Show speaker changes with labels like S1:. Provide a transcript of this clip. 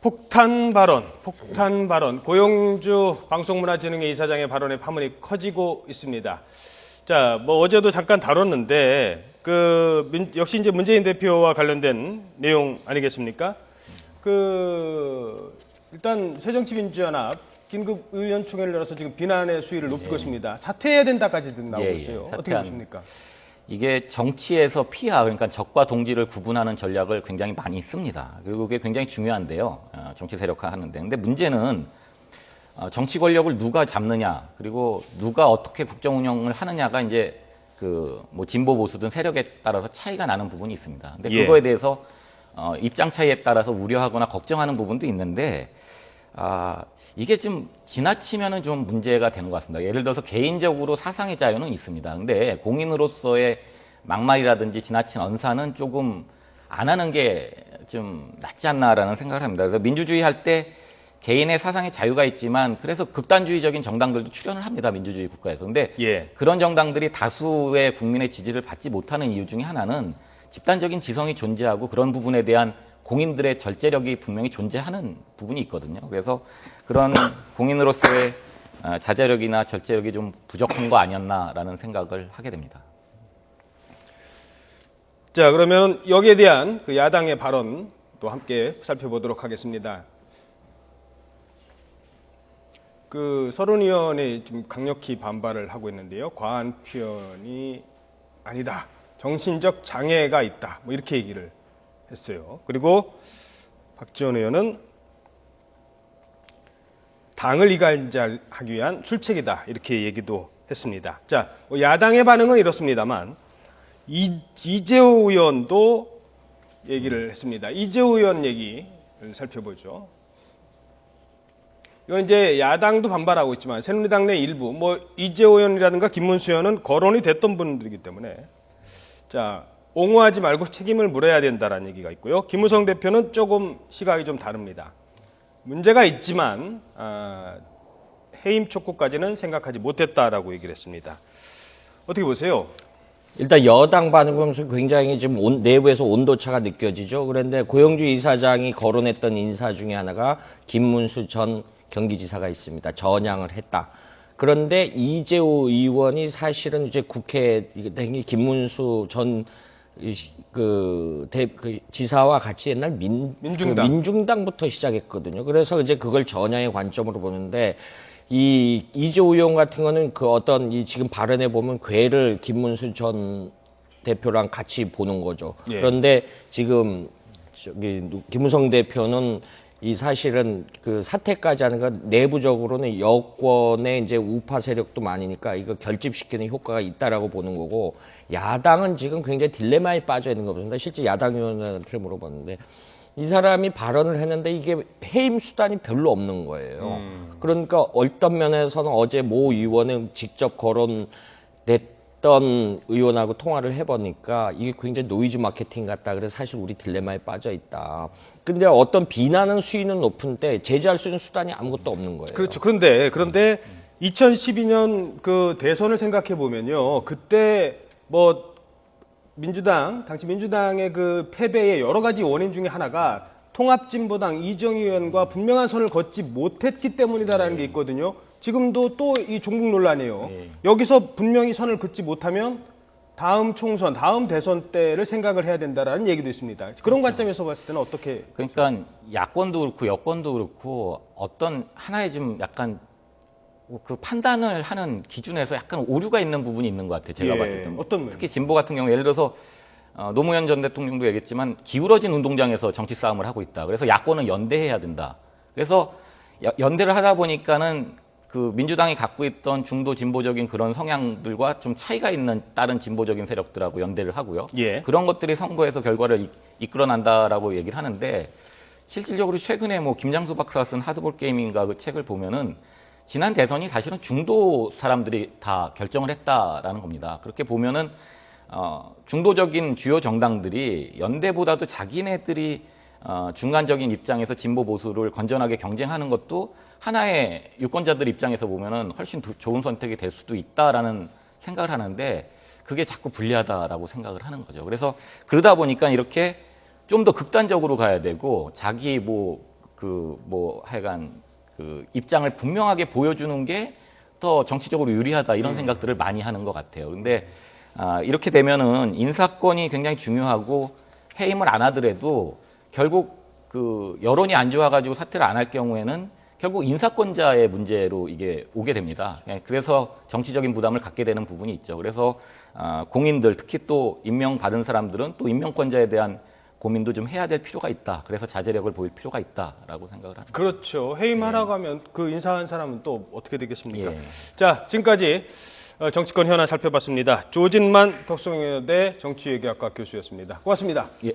S1: 폭탄 발언. 고용주 방송문화진흥회 이사장의 발언에 파문이 커지고 있습니다. 자, 뭐 어제도 잠깐 다뤘는데 역시 이제 문재인 대표와 관련된 내용 아니겠습니까? 일단 새정치민주연합 긴급 의원총회를 열어서 지금 비난의 수위를 높이고 있습니다. 사퇴해야 된다까지 나오고 있어요. 어떻게 보십니까?
S2: 이게 정치에서 피하, 그러니까 적과 동지를 구분하는 전략을 굉장히 많이 씁니다. 그리고 그게 굉장히 중요한데요. 정치 세력화 하는데. 근데 문제는 정치 권력을 누가 잡느냐, 그리고 누가 어떻게 국정 운영을 하느냐가 이제 뭐 진보 보수든 세력에 따라서 차이가 나는 부분이 있습니다. 근데 그거에 대해서 입장 차이에 따라서 우려하거나 걱정하는 부분도 있는데, 이게 좀 지나치면은 좀 문제가 되는 것 같습니다. 예를 들어서 개인적으로 사상의 자유는 있습니다. 근데 공인으로서의 막말이라든지 지나친 언사는 조금 안 하는 게 좀 낫지 않나라는 생각을 합니다. 그래서 민주주의 할 때 개인의 사상의 자유가 있지만, 그래서 극단주의적인 정당들도 출연을 합니다. 민주주의 국가에서. 근데 그런 정당들이 다수의 국민의 지지를 받지 못하는 이유 중에 하나는 집단적인 지성이 존재하고 그런 부분에 대한 공인들의 절제력이 분명히 존재하는 부분이 있거든요. 그래서 그런 공인으로서의 자제력이나 절제력이 좀 부족한 거 아니었나라는 생각을 하게 됩니다.
S1: 자, 그러면 여기에 대한 야당의 발언도 함께 살펴보도록 하겠습니다. 서른 의원이 좀 강력히 반발을 하고 있는데요. 과한 표현이 아니다. 정신적 장애가 있다. 뭐 이렇게 얘기를 했어요. 그리고 박지원 의원은 당을 이갈하기 위한 출첵이다. 이렇게 얘기도 했습니다. 자, 야당의 반응은 이렇습니다만 이재호 의원도 얘기를 했습니다. 이재호 의원 얘기를 살펴보죠. 이건 이제 야당도 반발하고 있지만 새누리당 내 일부, 이재호 의원이라든가 김문수 의원은 거론이 됐던 분들이기 때문에, 자, 옹호하지 말고 책임을 물어야 된다라는 얘기가 있고요. 김무성 대표는 조금 시각이 좀 다릅니다. 문제가 있지만 해임 촉구까지는 생각하지 못했다라고 얘기를 했습니다. 어떻게 보세요?
S3: 일단 여당 반응 보면서 굉장히 지금 내부에서 온도차가 느껴지죠. 그런데 고용주 이사장이 거론했던 인사 중에 하나가 김문수 전 경기지사가 있습니다. 전향을 했다. 그런데 이재호 의원이 사실은 이제 국회 김문수 전 지사와 같이 옛날 민중당부터 시작했거든요. 그래서 이제 그걸 전향의 관점으로 보는데, 이재호 의원 같은 거는 지금 발언해 보면 궤를 김문수 전 대표랑 같이 보는 거죠. 그런데 지금 김무성 대표는 사실은 사퇴까지 하는 건 내부적으로는 여권의 이제 우파 세력도 많으니까 이거 결집시키는 효과가 있다라고 보는 거고, 야당은 지금 굉장히 딜레마에 빠져 있는 거 같습니다. 실제 야당 의원한테 물어봤는데 이 사람이 발언을 했는데 이게 해임 수단이 별로 없는 거예요. 그러니까 어떤 면에서는 어제 모 의원은 직접 거론됐던 의원하고 통화를 해보니까 이게 굉장히 노이즈 마케팅 같다. 그래서 사실 우리 딜레마에 빠져 있다. 근데 어떤 비난은 수위는 높은데 제재할 수 있는 수단이 아무것도 없는 거예요.
S1: 그렇죠. 그런데 2012년 대선을 생각해 보면요. 그때 당시 민주당의 패배의 여러 가지 원인 중에 하나가 통합진보당 이정희 의원과 분명한 선을 걷지 못했기 때문이다라는 게 있거든요. 지금도 또 이 종북 논란이에요. 여기서 분명히 선을 긋지 못하면 다음 총선, 다음 대선 때를 생각을 해야 된다라는 얘기도 있습니다. 그런 관점에서 봤을 때는 어떻게?
S2: 그러니까 야권도 그렇고 여권도 그렇고 어떤 하나의 좀 약간 판단을 하는 기준에서 약간 오류가 있는 부분이 있는 것 같아요. 제가 봤을 때는.
S1: 어떤 면?
S2: 특히 진보 같은 경우 예를 들어서 노무현 전 대통령도 얘기했지만 기울어진 운동장에서 정치 싸움을 하고 있다. 그래서 야권은 연대해야 된다. 그래서 연대를 하다 보니까는 민주당이 갖고 있던 중도 진보적인 그런 성향들과 좀 차이가 있는 다른 진보적인 세력들하고 연대를 하고요. 그런 것들이 선거에서 결과를 이끌어난다라고 얘기를 하는데, 실질적으로 최근에 김장수 박사가 쓴 하드볼 게임인가 그 책을 보면은 지난 대선이 사실은 중도 사람들이 다 결정을 했다라는 겁니다. 그렇게 보면은 중도적인 주요 정당들이 연대보다도 자기네들이 중간적인 입장에서 진보 보수를 건전하게 경쟁하는 것도 하나의 유권자들 입장에서 보면은 훨씬 좋은 선택이 될 수도 있다라는 생각을 하는데, 그게 자꾸 불리하다라고 생각을 하는 거죠. 그래서 그러다 보니까 이렇게 좀 더 극단적으로 가야 되고, 자기 하여간 입장을 분명하게 보여주는 게 더 정치적으로 유리하다 이런 생각들을 많이 하는 것 같아요. 근데 이렇게 되면은 인사권이 굉장히 중요하고 해임을 안 하더라도 결국 여론이 안 좋아가지고 사퇴를 안 할 경우에는 결국 인사권자의 문제로 이게 오게 됩니다. 그래서 정치적인 부담을 갖게 되는 부분이 있죠. 그래서 공인들, 특히 또 임명받은 사람들은 또 임명권자에 대한 고민도 좀 해야 될 필요가 있다. 그래서 자제력을 보일 필요가 있다라고 생각을 합니다.
S1: 그렇죠. 해임하라고 하면 그 인사한 사람은 또 어떻게 되겠습니까?
S2: 예.
S1: 자, 지금까지 정치권 현안 살펴봤습니다. 조진만 덕성여대 정치외교학과 교수였습니다. 고맙습니다.
S2: 예.